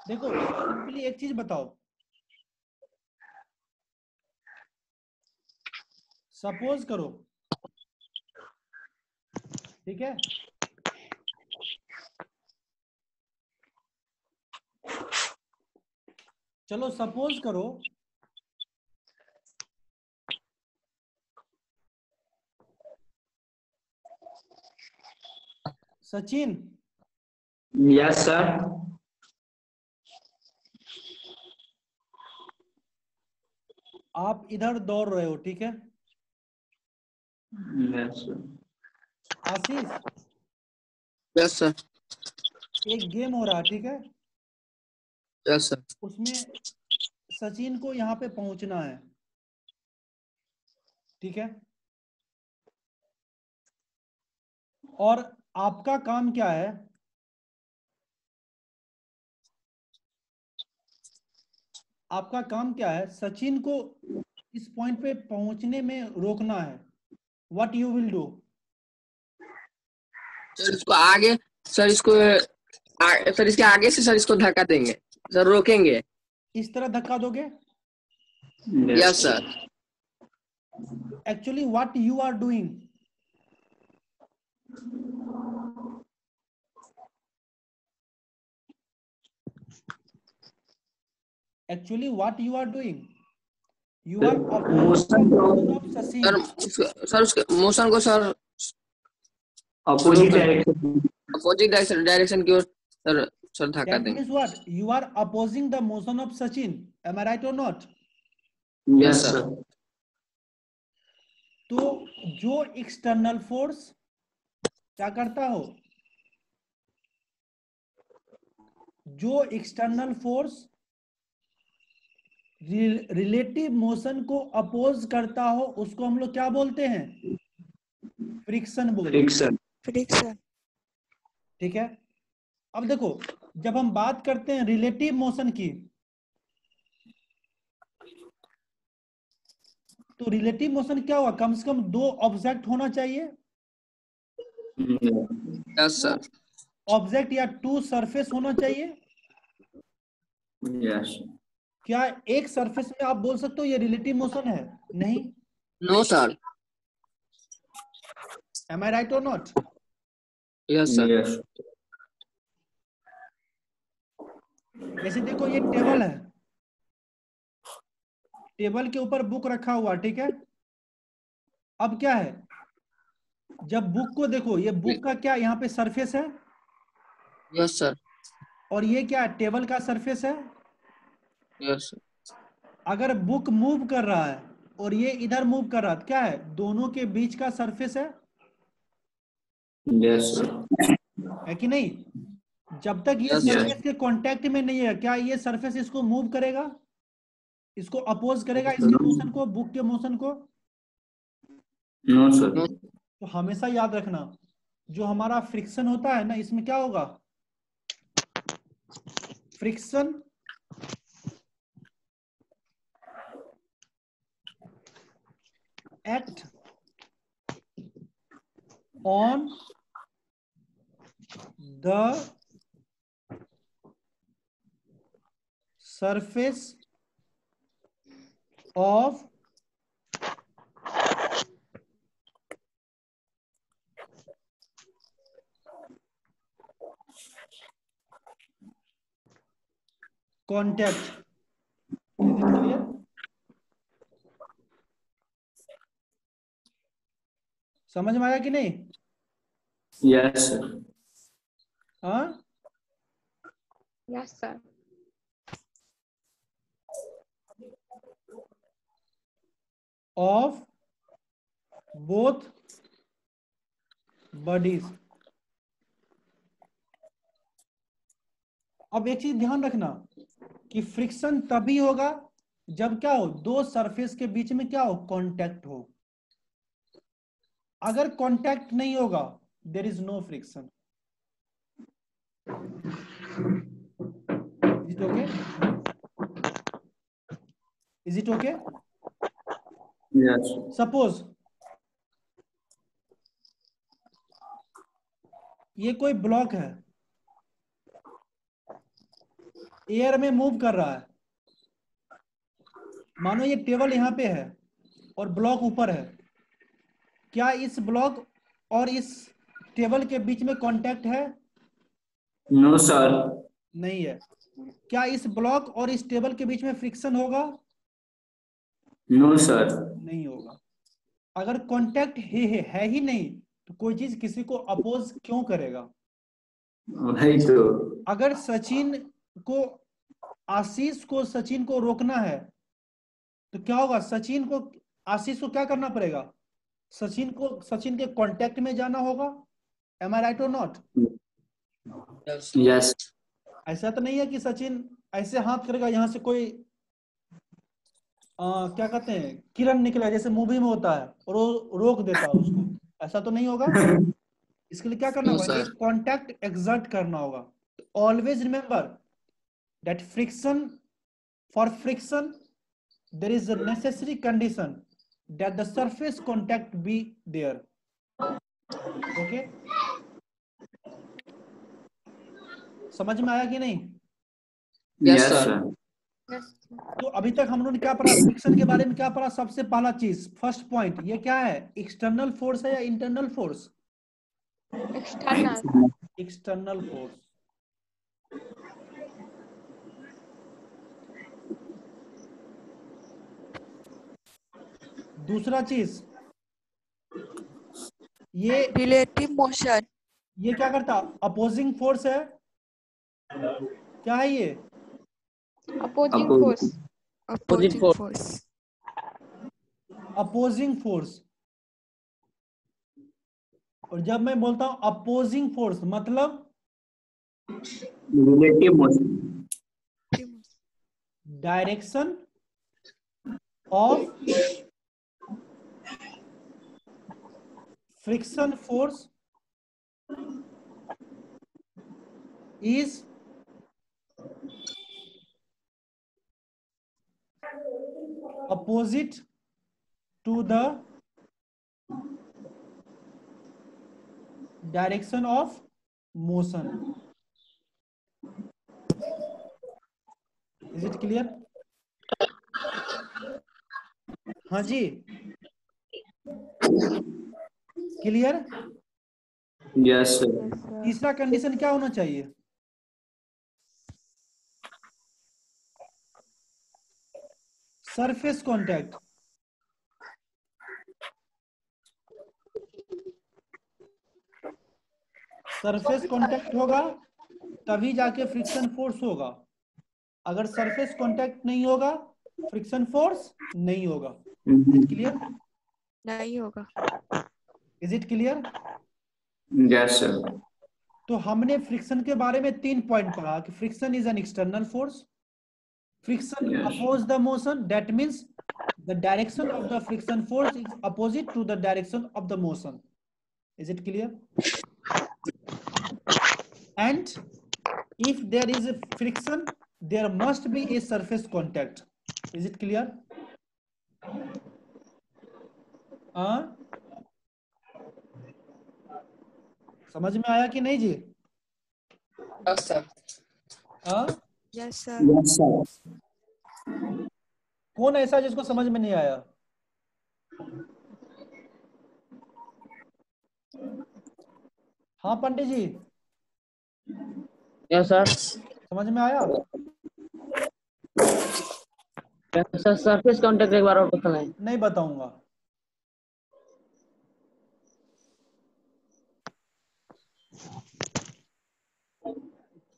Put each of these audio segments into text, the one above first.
देखो सिंपली एक चीज बताओ, सपोज करो, ठीक है, चलो सपोज करो सचिन, यस सर। आप इधर दौड़ रहे हो, ठीक है। Yes sir. Ashish, yes sir. एक गेम हो रहा है, ठीक है, यस सर। उसमें सचिन को यहाँ पे पहुंचना है, ठीक है, और आपका काम क्या है, आपका काम क्या है, सचिन को इस पॉइंट पे पहुंचने में रोकना है। What you will do? Sir इसको आगे, सर इसको सर इसके आगे से सर इसको धक्का देंगे, सर रोकेंगे। इस तरह धक्का दोगे? Yes sir. Actually what you are doing, actually what you are doing, you are opposing of sir Sachin. Sir उसके मोशन को sir opposite direction. Opposite direction की ओर सर सर धक्का That देंगे। means what? You are opposing the motion of Sachin. Am I right or not? Yes sir. तो जो external force क्या करता हो, जो एक्सटर्नल फोर्स रिलेटिव मोशन को अपोज करता हो, उसको हम लोग क्या बोलते हैं? फ्रिक्शन बोलते हैं। फ्रिक्शन। ठीक है, अब देखो जब हम बात करते हैं रिलेटिव मोशन की, तो रिलेटिव मोशन क्या हुआ, कम से कम दो ऑब्जेक्ट होना चाहिए, यस सर। ऑब्जेक्ट या टू सरफेस होना चाहिए। यस। क्या एक सरफेस में आप बोल सकते हो ये रिलेटिव मोशन है? नहीं। No sir. Am I right or not? Yes sir. Yes. जैसे देखो ये टेबल है, टेबल के ऊपर बुक रखा हुआ, ठीक है। अब क्या है, जब बुक को देखो, ये बुक का क्या यहाँ पे सरफेस है, यस सर। और ये क्या टेबल का सरफेस है। Yes sir. अगर बुक मूव कर रहा है और ये इधर मूव कर रहा है, क्या है, दोनों के बीच का सरफेस है यस सर। है कि नहीं? जब तक ये Yes, sir. सरफेस के कांटेक्ट में नहीं है, क्या ये सरफेस इसको मूव करेगा, इसको अपोज करेगा, इसके मोशन को, बुक के मोशन को? No sir. तो हमेशा याद रखना, जो हमारा फ्रिक्शन होता है ना, इसमें क्या होगा, friction act on the surface of contact. Is it clear? समझ में आया कि नहीं? Yes sir. हाँ, yes sir. of both bodies. अब एक चीज ध्यान रखना कि फ्रिक्शन तभी होगा जब क्या हो, दो सरफेस के बीच में क्या हो, कांटेक्ट हो। अगर कांटेक्ट नहीं होगा, there is no friction. Is it okay? Is it okay? Yes. Suppose ये कोई ब्लॉक है, एयर में मूव कर रहा है। मानो ये टेबल यहाँ पे है और ब्लॉक ऊपर है, क्या इस ब्लॉक और इस टेबल के बीच में कांटेक्ट है? No sir. नहीं है। क्या इस ब्लॉक और इस टेबल के बीच में फ्रिक्शन होगा? No sir. नहीं होगा। अगर कांटेक्ट है ही नहीं तो कोई चीज किसी को अपोज क्यों करेगा? वही तो। अगर सचिन को आशीष को सचिन को रोकना है तो क्या होगा? सचिन को आशीष को क्या करना पड़ेगा? सचिन के कांटेक्ट में जाना होगा। M I right or not? Yes. ऐसा तो नहीं है कि सचिन ऐसे हाथ करेगा, यहां से कोई क्या कहते हैं किरण निकला जैसे मूवी में होता है और वो रोक देता है उसको। ऐसा तो नहीं होगा। इसके लिए क्या करना नो होगा? सर। एक कांटेक्ट एक्सर्ट करना होगा। Always remember that friction, for friction there is a necessary condition that the surface contact be there. Okay, समझ में आया कि नहीं? Yes yes sir. सर। तो अभी तक हम लोगों ने क्या पढ़ा? फ्रिक्शन के बारे में क्या पढ़ा? सबसे पहला चीज, फर्स्ट पॉइंट, ये क्या है? एक्सटर्नल फोर्स है या internal force? External. External force. दूसरा चीज, ये रिलेटिव मोशन। ये क्या करता? अपोजिंग फोर्स है। क्या है ये? Opposing Opposite. Force. Opposing force. Force. Opposing force. और जब मैं बोलता हूं अपोजिंग फोर्स मतलब relative motion. Direction of friction force is opposite to the direction of motion. Is it clear? हाँ जी, क्लियर? Yes sir. तीसरा कंडीशन क्या होना चाहिए? Surface contact. सरफेस कांटेक्ट होगा तभी जाके फ्रिक्शन फोर्स होगा। अगर सरफेस कांटेक्ट नहीं होगा फ्रिक्शन फोर्स नहीं होगा। Is it clear? नहीं होगा। Is it clear? Yes sir. तो हमने फ्रिक्शन के बारे में 3 पॉइंट पढ़ा कि friction is an external force, friction Yes. oppose the motion, that means the direction of the friction force is opposite to the direction of the motion. Is it clear? And if there is a friction, there must be a surface contact. Is it clear? समझ में आया कि नहीं जी? Yes sir. Yes sir. Yes sir. कौन ऐसा जिसको समझ में नहीं आया? हाँ पंडित जी, यस सर। समझ में आया? सर सरफेस कांटेक्ट एक बार और बताएं। नहीं बताऊंगा।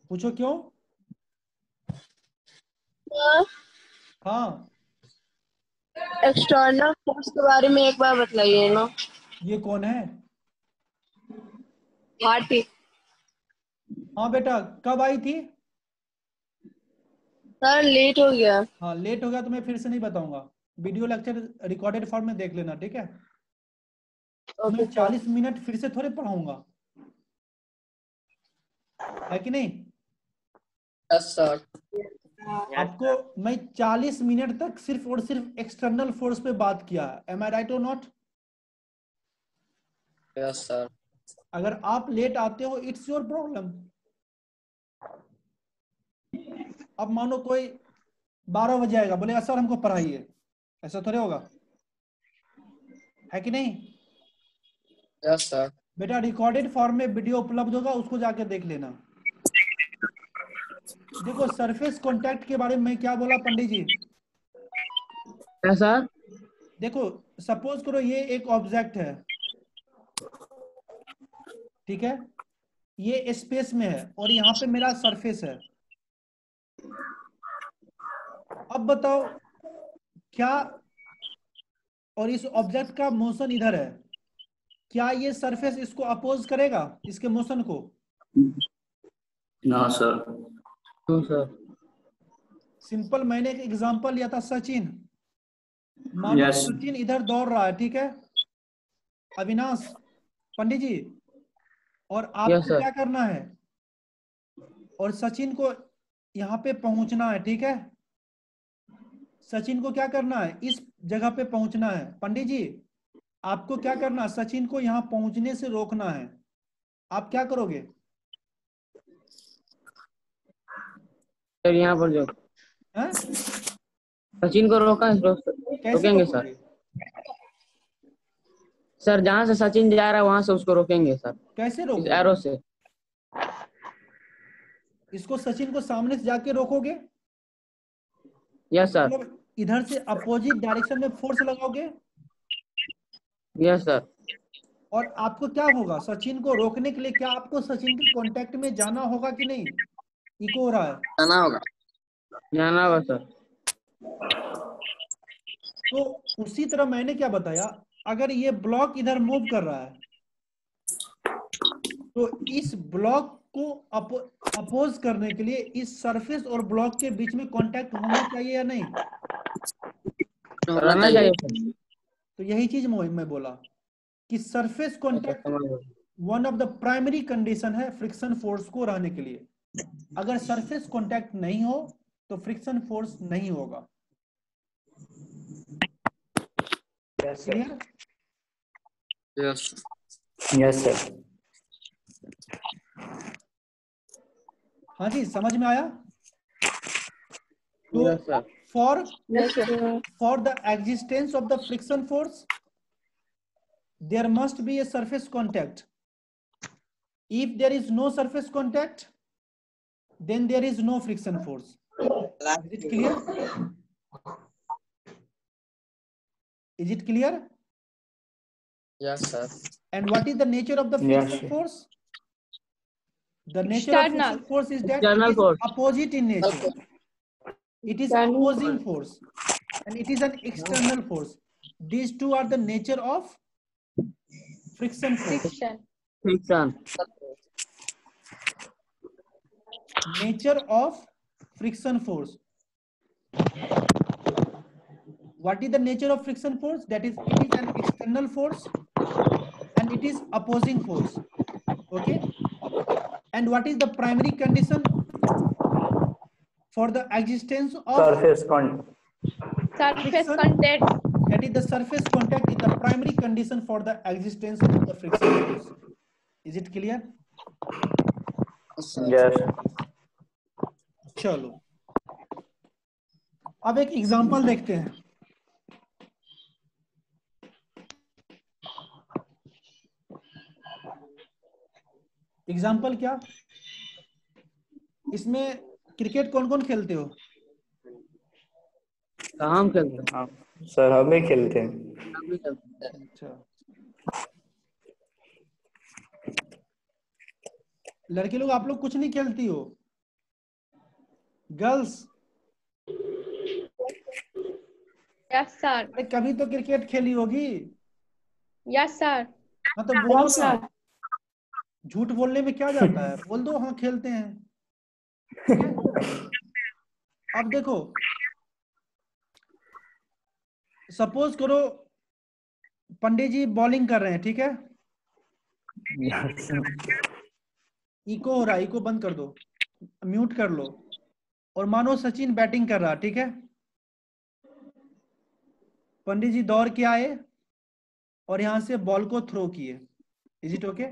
पूछो क्यों? हाँ, एक्सटर्नल फोर्स के बारे में एक बार बताइए ना। ये कौन है? भारती। हाँ बेटा, कब आई थी? सर लेट हो गया। हाँ लेट हो गया तो मैं फिर से नहीं बताऊंगा। वीडियो लेक्चर रिकॉर्डेड फॉर्म में देख लेना, ठीक है? ओके मैं सर। 40 मिनट फिर से थोड़े पढ़ाऊंगा, है कि नहीं? Yes sir. आपको मैं 40 मिनट तक सिर्फ और सिर्फ एक्सटर्नल फोर्स पे बात किया है। M I right or not? Yes sir. अगर आप लेट आते हो इट्स योर प्रॉब्लम। अब मानो कोई 12 बजे आएगा, बोलेगा सर हमको पढ़ाइए, ऐसा थोड़े होगा, है कि नहीं? Yes sir. बेटा रिकॉर्डेड फॉर्म में वीडियो उपलब्ध होगा, उसको जाके देख लेना। देखो सरफेस कांटेक्ट के बारे में मैं क्या बोला पंडित जी? क्या सर? देखो सपोज करो ये एक ऑब्जेक्ट है, ठीक है, ये स्पेस में है और यहाँ पे मेरा सरफेस है। अब बताओ क्या, और इस ऑब्जेक्ट का मोशन इधर है, क्या ये सरफेस इसको अपोज करेगा, इसके मोशन को? No, sir. No sir. Simple, मैंने एक एग्जांपल लिया था सचिन। मानो Yes. सचिन इधर दौड़ रहा है, ठीक है अविनाश, पंडित जी, और यस आपको सर। क्या करना है, और सचिन को यहाँ पे पहुंचना है, ठीक है, सचिन को क्या करना है, इस जगह पे पहुंचना है। पंडित जी आपको क्या करना है, सचिन को यहाँ पहुंचने से रोकना है, आप क्या करोगे? सर यहाँ पर जो हैं? सचिन को कैसे रोकेंगे सर। रोकोगे? सर जहाँ से सचिन जा रहा है वहां से उसको रोकेंगे सर, कैसे इस रोकोगे? एरो से। इसको सचिन को सामने से जाके रोकोगे, यस सर। मतलब इधर से अपोजिट डायरेक्शन में फोर्स लगाओगे, यस सर। और आपको क्या होगा, सचिन को रोकने के लिए क्या आपको सचिन के कांटेक्ट में जाना होगा कि नहीं? इको हो रहा है जाना होगा। जाना होगा सर। तो उसी तरह मैंने क्या बताया, अगर ये ब्लॉक इधर मूव कर रहा है तो इस ब्लॉक को अपोज करने के लिए इस सरफेस और ब्लॉक के बीच में कांटेक्ट होना चाहिए या नहीं? रहना चाहिए सर। तो यही चीज मैं बोला कि surface contact one of the primary condition है फ्रिक्शन फोर्स को रहने के लिए। अगर सरफेस कांटेक्ट नहीं हो तो फ्रिक्शन फोर्स नहीं होगा। क्लियर? यस। Yes, sir. हाँ जी, समझ में आया? तो yes sir. for the existence of the friction force there must be a surface contact. If there is no surface contact then there is no friction force. Is it clear? Is it clear? Yes sir. And what is the nature of the Yes, friction sir. force? The nature of External. friction force is that External it is force. opposite in nature. It is opposing force and it is an external force. These two are the nature of friction force. Friction. Nature of friction force. What is the nature of friction force? That is, it is an external force and it is opposing force. Okay. And what is the primary condition for the existence of Surface contact. Surface friction? contact. That is, the surface contact is the primary condition for the existence of the friction force. Is it clear? Yes. चलो अब एक example देखते हैं। Example क्या? इसमें cricket कौन कौन खेलते हो? हम खेलते हैं। हाँ सर, हम भी खेलते हैं। हम भी खेलते हैं। अच्छा, लड़के लोग आप लोग कुछ नहीं खेलती हो? Girls Yes, sir. अरे कभी तो क्रिकेट खेली होगी। Yes, sir. हाँ तो बोलो ना, झूठ बोलने में क्या जाता है, बोल दो हाँ खेलते हैं। ठीक है? अब देखो सपोज करो पंडित जी बॉलिंग कर रहे हैं, ठीक है, इको हो रहा है, इको बंद कर दो, म्यूट कर लो, और मानो सचिन बैटिंग कर रहा, ठीक है, पंडित जी दौड़ के आए और यहां से बॉल को थ्रो किए। Is it okay?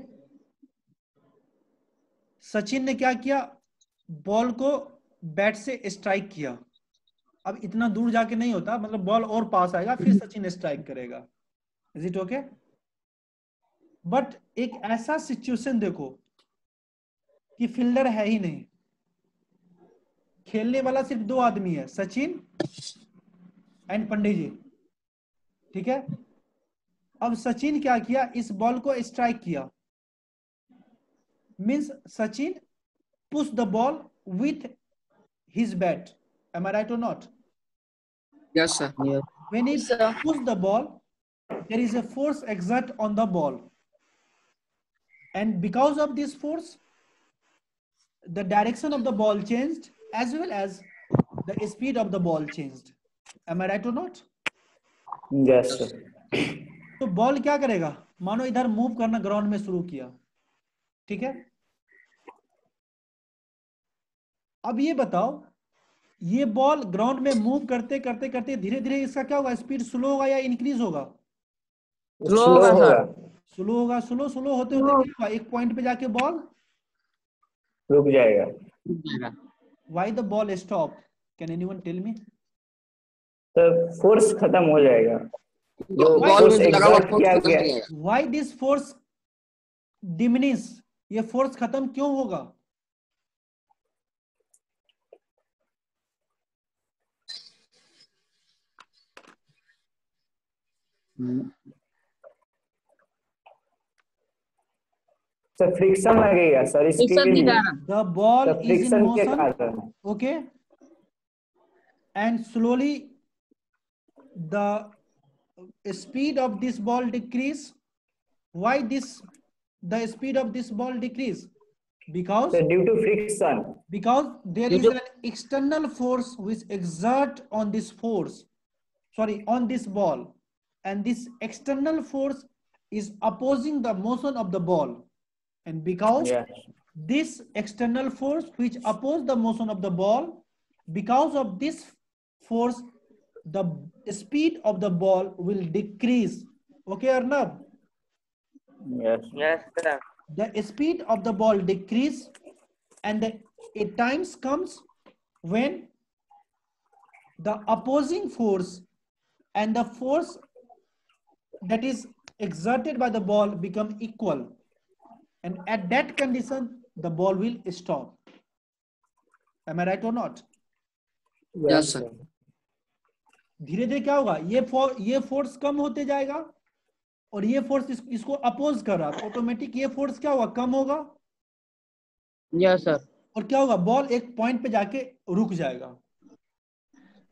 सचिन ने क्या किया, बॉल को बैट से स्ट्राइक किया, अब इतना दूर जाके नहीं होता, मतलब बॉल और पास आएगा, फिर सचिन स्ट्राइक करेगा। Is it okay? बट एक ऐसा सिचुएशन देखो कि फील्डर है ही नहीं, खेलने वाला सिर्फ 2 आदमी है, सचिन एंड पंडित जी, ठीक है। अब सचिन क्या किया, इस बॉल को स्ट्राइक किया, means Sachin push the ball with his bat, am I right or not? Yes, sir. When he Sir. push the ball, there is a force exert on the ball, and because of this force, the direction of the ball changed as well as the speed of the ball changed. Am I right or not? Yes, sir. तो ball क्या करेगा, मानो इधर move करना ground में शुरू किया, ठीक है। अब ये बताओ, ये बॉल ग्राउंड में मूव करते करते करते धीरे धीरे इसका क्या होगा, स्पीड स्लो होगा या इंक्रीज होगा? स्लो होगा, स्लो होगा। स्लो स्लो होते होते क्या होगा, एक पॉइंट पे जाके बॉल रुक जाएगा। Why the ball stop? Can anyone tell me? तो फोर्स खत्म हो जाएगा, जो बॉल फोर्स में लगा हुआ एग्जर्ट फोर्स किया खत्म गया। हो जाएगा। Why this force diminish? ये फोर्स खत्म क्यों होगा? सर फ्रिक्शन लगेगा सर, इसके लिए the ball is in friction के मोशन, कारण। Okay, and slowly the speed of this ball decrease. Why this the speed of this ball decrease? Because So due to friction. there is an external force which exert on this on this ball, and this external force is opposing the motion of the ball, and because this external force which oppose the motion of the ball, because of this force the speed of the ball will decrease. Okay, Arnab? Yes. Yes, sir. The speed of the ball decrease, and a times comes when the opposing force and the force that is exerted by the ball become equal, and at that condition the ball will stop. Am I right or not? Yes, sir. धीरे धीरे क्या होगा, ये force कम होते जाएगा और ये force इसको अपोज कर रहा, तो ऑटोमेटिक ये फोर्स क्या होगा, कम होगा। Yes, sir. और क्या होगा, बॉल एक पॉइंट पे जाके रुक जाएगा।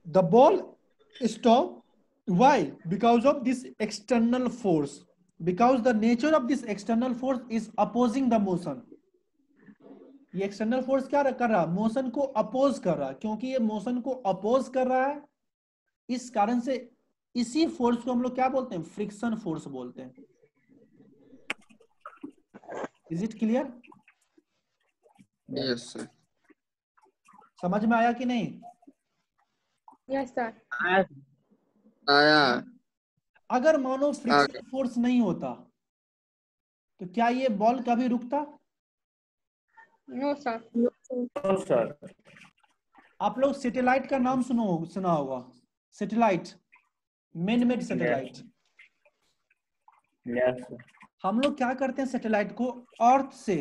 The ball stop, why? Because of this external force, because the nature of this external force is opposing the motion. ये एक्सटर्नल फोर्स क्या कर रहा, मोशन को अपोज कर रहा, क्योंकि ये मोशन को अपोज कर रहा है, इस कारण से इसी फोर्स को हम लोग क्या बोलते हैं, फ्रिक्शन फोर्स बोलते हैं। Is it clear? Yes, sir. समझ में आया कि नहीं? Yes, sir. आया। अगर मानो फ्रिक्शन फोर्स नहीं होता तो क्या ये बॉल कभी रुकता? No, sir. No, sir. आप लोग सैटेलाइट का नाम सुना होगा, satellite, man made satellite. Yes, sir. हम लोग क्या करते हैं, सैटेलाइट को अर्थ से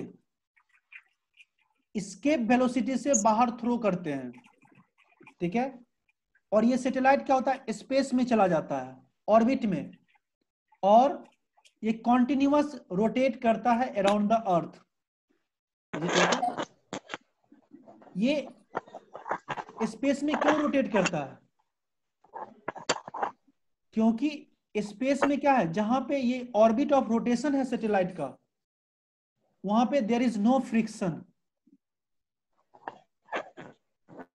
एस्केप वेलोसिटी से बाहर थ्रो करते हैं, ठीक है। और ये सैटेलाइट क्या होता है, स्पेस में चला जाता है, ऑर्बिट में, और ये कॉन्टिन्यूअस रोटेट करता है अराउंड द अर्थ। ये स्पेस में क्यों रोटेट करता है? क्योंकि स्पेस में क्या है, जहां पे ये ऑर्बिट ऑफ रोटेशन है सैटेलाइट का, वहां पे देयर इज नो फ्रिक्शन,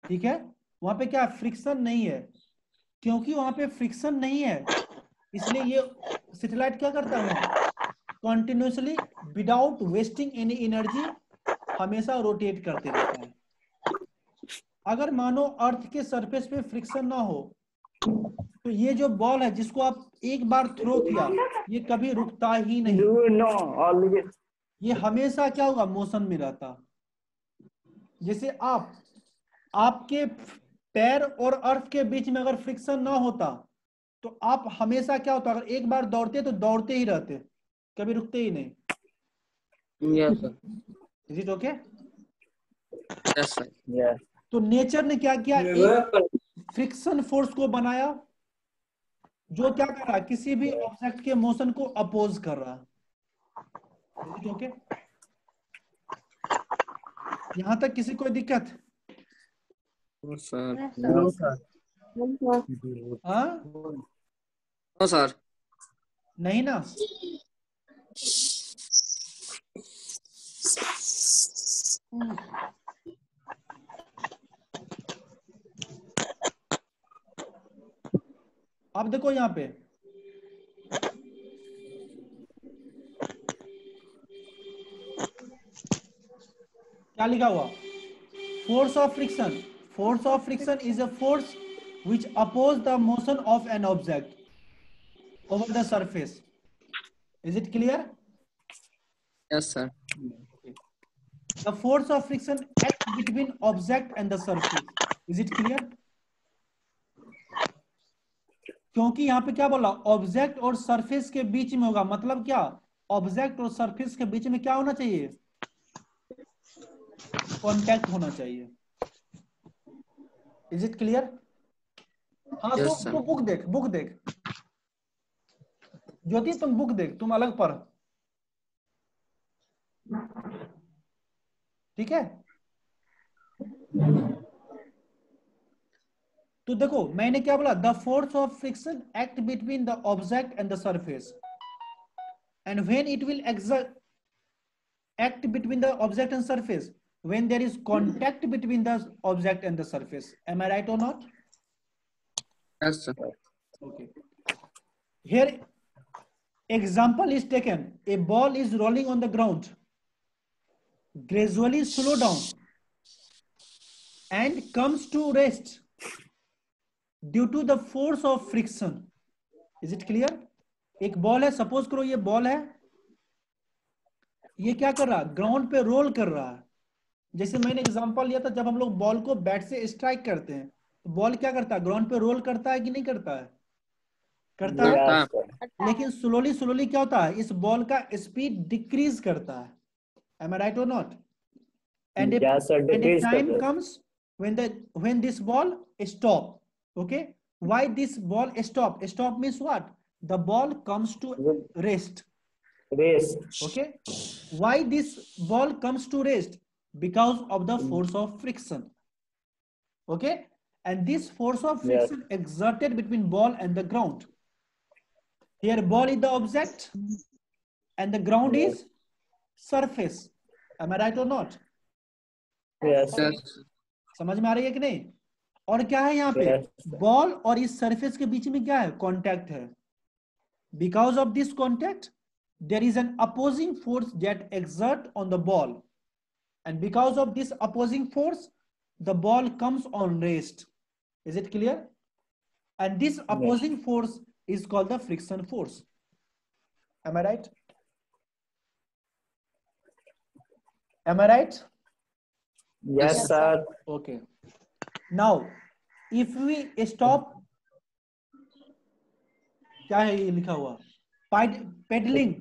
ठीक है। वहां पे क्या, फ्रिक्शन नहीं है। क्योंकि वहां पे फ्रिक्शन नहीं है, इसलिए ये सैटेलाइट क्या करता है, continuously without wasting any energy हमेशा रोटेट करते रहता है। अगर मानो अर्थ के सरफेस पे फ्रिक्शन ना हो तो ये जो बॉल है जिसको आप एक बार थ्रो किया, ये कभी रुकता ही नहीं, You know, always. ये हमेशा क्या होगा, मोशन में रहता। जैसे आप आपके पैर और अर्थ के बीच में अगर फ्रिक्शन ना होता तो आप हमेशा क्या होता, अगर एक बार दौड़ते तो दौड़ते ही रहते, कभी रुकते ही नहीं। Yes, sir. Is it okay? Yes sir. Yes. तो नेचर ने क्या किया, एक फ्रिक्शन फोर्स को बनाया जो क्या कर रहा है, किसी भी ऑब्जेक्ट के मोशन को अपोज कर रहा है। Is it okay? यहां तक किसी कोई दिक्कत? Sir No, sir. हाँ नो सर। नहीं ना? अब देखो यहाँ पे क्या लिखा हुआ, force of friction. Force of friction is a force which oppose the motion of an object over the surface. Is it clear? Yes sir. The force of friction acts between object and the surface. Is it clear? क्योंकि यहाँ पे क्या बोला, object और surface के बीच में होगा, मतलब क्या, ऑब्जेक्ट और सरफेस के बीच में क्या होना चाहिए, कांटेक्ट होना चाहिए। Is it clear? हाँ Yes, तो sir. तू बुक देख, बुक देख ज्योति, तुम बुक देख, तुम अलग पढ़, ठीक है? तो देखो मैंने क्या बोला, the force of friction act between the object and the surface, and when it will act between the object and surface when there is contact between the object and the surface. Am I right or not? Yes sir. Okay. Here example is taken. A ball is rolling on the ground. Gradually slow down and comes to rest due to the force of friction. Is it clear? एक ball है, suppose करो ये ball है, ये क्या कर रहा है, ग्राउंड पे रोल कर रहा है। जैसे मैंने एग्जांपल लिया था, जब हम लोग बॉल को बैट से स्ट्राइक करते हैं तो बॉल क्या करता है, ग्राउंड पे रोल करता है कि नहीं करता है? करता है। Yes, sir. लेकिन स्लोली स्लोली क्या होता है, इस बॉल का स्पीड डिक्रीज करता है। Am I right or not? And Yes, sir. and a Decrease time करता है. comes when this ball stop. Okay, why this ball stop? Stop means what? The ball comes to rest. Race. Okay, why this ball comes to rest? Because of the force of friction. Okay, and this force of friction exerted between ball and the ground. Here ball is the object and the ground is surface. Am I right or not? Yes. Yes समझ में आ रही है कि नहीं? और क्या है यहाँ पे, Yes. बॉल और इस सरफेस के बीच में क्या है, कांटेक्ट है। Because of this contact there is an opposing force that exert on the ball, and because of this opposing force the ball comes on rest. Is it clear? And this opposing force is called the friction force. Am I right? Am I right? Yes, sir. Okay. Now, if we stop, क्या है ये लिखा हुआ, pedaling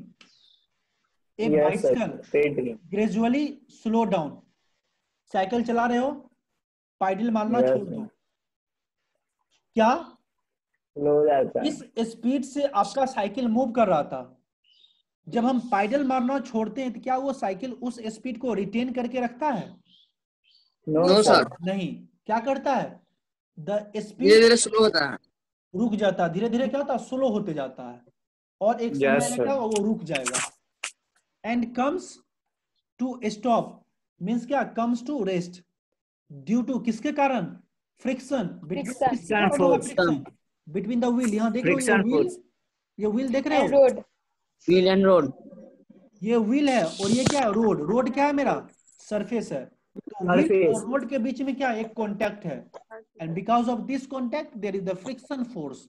a Yes, sir. bicycle Pedaling. gradually slow down. Cycle चला रहे हो, pedal मारना Yes, छोड़ दो, क्या Slow जाता है. इस स्पीड से आपका साइकिल मूव कर रहा था, जब हम पैडल मारना छोड़ते हैं तो क्या वो साइकिल उस स्पीड को रिटेन करके रखता है? No, no sir. सर। नहीं। क्या करता है, द धीरे स्पीड धीरे स्लो होता है। रुक जाता है, धीरे धीरे क्या होता है, स्लो होते जाता है, और एक Yes, समय sir. आएगा वो रुक जाएगा। And comes to stop means क्या, comes to rest due to किसके कारण, friction. Friction. Between the wheel, यहाँ देख रहे हो ये Friction व्हील, force. ये व्हील देख रहे And हो, road. Wheel and road. ये व्हील है और ये क्या है, रोड। रोड क्या है, मेरा सरफेस है। तो व्हील Surface. और रोड के बीच में क्या, एक कांटेक्ट है, and because of this contact there is the friction force,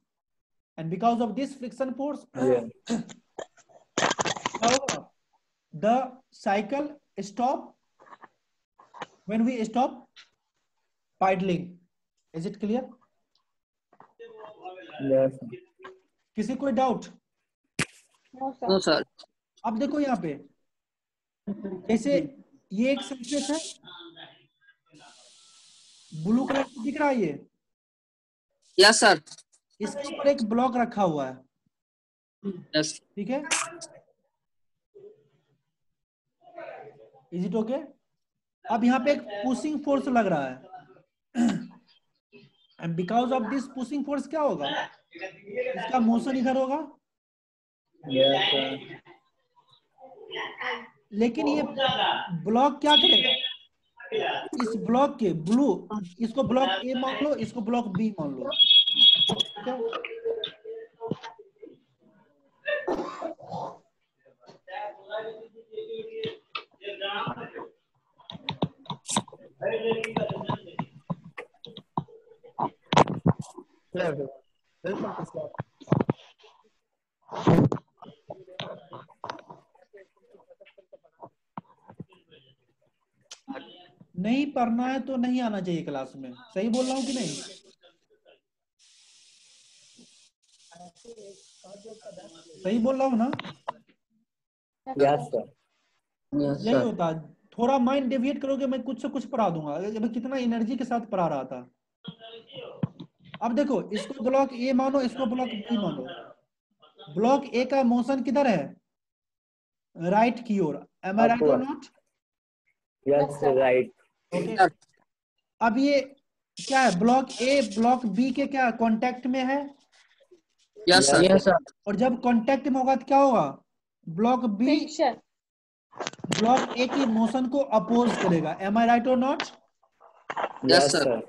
and because of this friction force the cycle stop, when we stop pedalling. Is it clear? Yes. किसी कोई doubt? No sir. अब देखो यहाँ पे जैसे ये एक सरफेस है, ब्लू कलर का दिख रहा है ये, यस सर। इसके ऊपर एक ब्लॉक रखा हुआ है, यस। ठीक है? Is it okay? अब यहाँ पे एक पुशिंग फोर्स लग रहा है and because of this pushing force क्या होगा, इसका मोशन इधर होगा, Yes, sir. लेकिन ये ब्लॉक क्या करेगा, इस ब्लॉक के ब्लू, इसको ब्लॉक ए मान लो, इसको ब्लॉक बी मान लो, ठीक है? नहीं पढ़ना है तो नहीं आना चाहिए क्लास में, सही बोल रहा हूँ कि नहीं? सही बोल रहा हूँ ना? Yes, sir. यस यही सर। होता है, थोड़ा माइंड डेविएट करोगे मैं कुछ से कुछ पढ़ा दूंगा। अभी कितना एनर्जी के साथ पढ़ा रहा था। अब देखो, इसको ब्लॉक ए मानो, इसको ब्लॉक बी मानो। ब्लॉक ए का मोशन किधर है, राइट की ओर। एम आई राइट और Upward. Not? Yes, sir. Right. Okay, अब ये क्या है, ब्लॉक ए ब्लॉक बी के क्या कांटेक्ट में है, यस सर। Yes sir. और जब कांटेक्ट में होगा तो क्या होगा, ब्लॉक बी ब्लॉक ए की मोशन को अपोज करेगा। M I right or not? Yes Yes, sir. sir.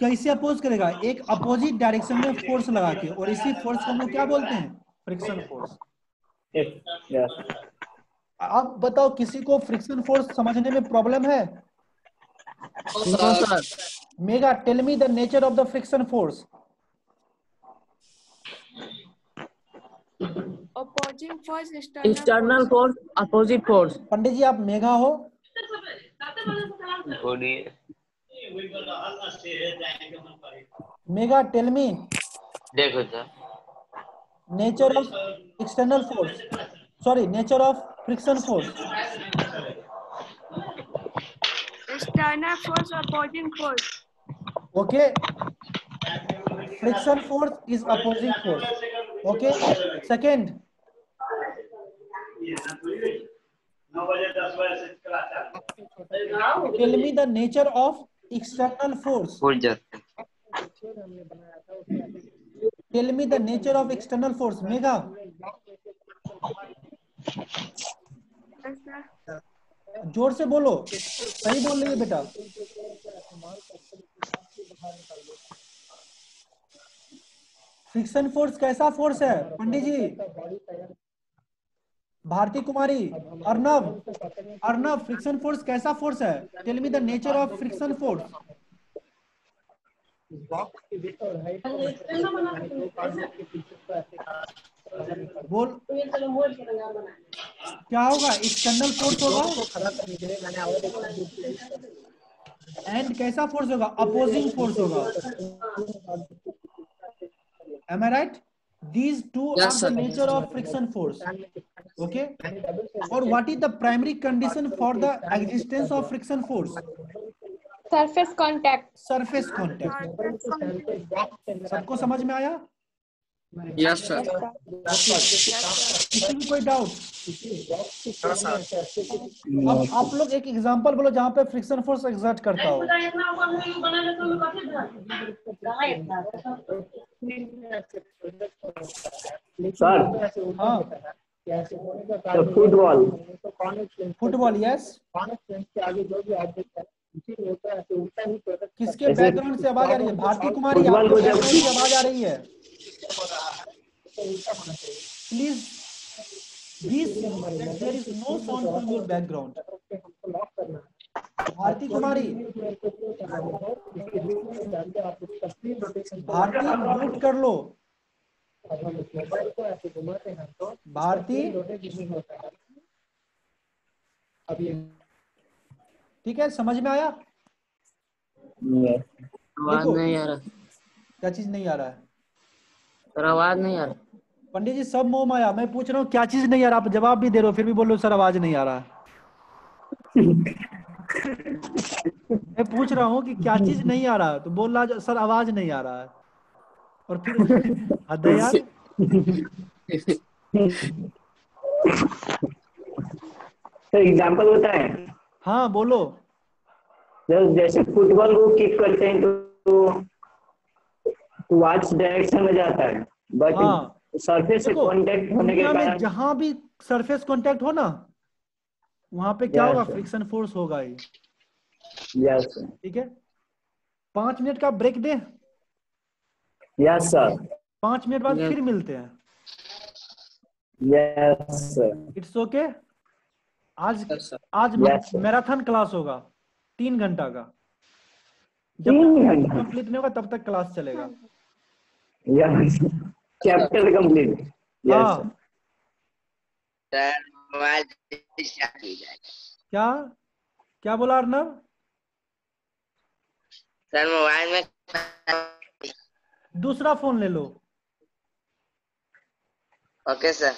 कैसे अपोज करेगा, एक अपोजिट डायरेक्शन में फोर्स लगा के, और इसी फोर्स को हम लोग क्या बोलते हैं, फ्रिक्शन फोर्स। Yes. Yes. अब बताओ, किसी को फ्रिक्शन फोर्स समझने में प्रॉब्लम है? No sir. Megha, tell me the nature of the friction force. Opposing force, external force, opposite force. Pandit ji आप मेगा हो? मेगा, टेल मी देखो sir, nature of external force, sorry nature of friction force. external force, opposing force. Okay, friction force is opposing force. Okay, second, tell me the nature of external force. Urja tell me the nature of external force. Megha, Yes, sir. जोर से बोलो, सही बोल रही है बेटा। Friction force कैसा force है पंडित जी? भारती कुमारी, अर्नव, अर्नव, फ्रिक्शन फोर्स कैसा फोर्स है? Tell me the nature of friction force. बोल, क्या होगा, एक्सटर्नल फोर्स होगा, एंड कैसा फोर्स होगा, अपोजिंग फोर्स होगा। Am I right? These two Yes, are the sir. nature of friction force. Okay. Or what is the primary condition for the existence of friction force? Surface contact. Surface contact. सबको समझ में आया? Yes sir. किसी भी कोई doubt? अब आप लोग एक एग्जांपल बोलो जहां पे फ्रिक्शन फोर्स एक्सर्ट करता हो। Sir. हाँ, The football. Football, yes. किसके बैकग्राउंड से आवाज आ रही है? भारती कुमारी, फुटबॉल आपके को जब- बैकग्राउंड से आवाज आ रही है। Please there is no sound from your background. Bharti Kumari, Bharti mute कर लो। भारती, ठीक है, समझ में आया? Yes. आवाज देखो नहीं आ रहा क्या चीज नहीं आ रहा है? सर, आवाज नहीं आ रहा। पंडित जी सब मोह माया। मैं पूछ रहा हूँ क्या चीज नहीं आ रहा, आप जवाब भी दे रहे हो फिर भी बोल रहे हो सर आवाज नहीं आ रहा है। मैं पूछ रहा हूँ कि क्या चीज नहीं आ रहा है तो बोल रहा सर आवाज नहीं आ रहा है, और फिर हद है यार। तो एग्जाम्पल होता है, हाँ बोलो। जैसे फुटबॉल को किक करते हैं तो टुवर्ड्स डायरेक्शन में जाता है, बट हाँ सरफेस से देखो कांटेक्ट होने के दुनिया में कारण। जहां भी सरफेस कांटेक्ट हो ना वहां पे क्या होगा? यस फ्रिक्शन फोर्स होगा ही। यस ठीक है, 5 मिनट का ब्रेक दे, यस सर 5 मिनट बाद Yes. फिर मिलते हैं। Yes sir it's okay. आज Yes, sir. आज Yes, sir. मैराथन क्लास होगा 3 घंटा का। जब 3 तक घंटा कंप्लीट नहीं होगा तब तक क्लास चलेगा। Yes, chapter complete. यस हाँ सर मोबाइल डिस्चार्ज हो जाएगा। क्या क्या बोला अर्नब? सर मोबाइल में दूसरा फोन ले लो। Okay sir.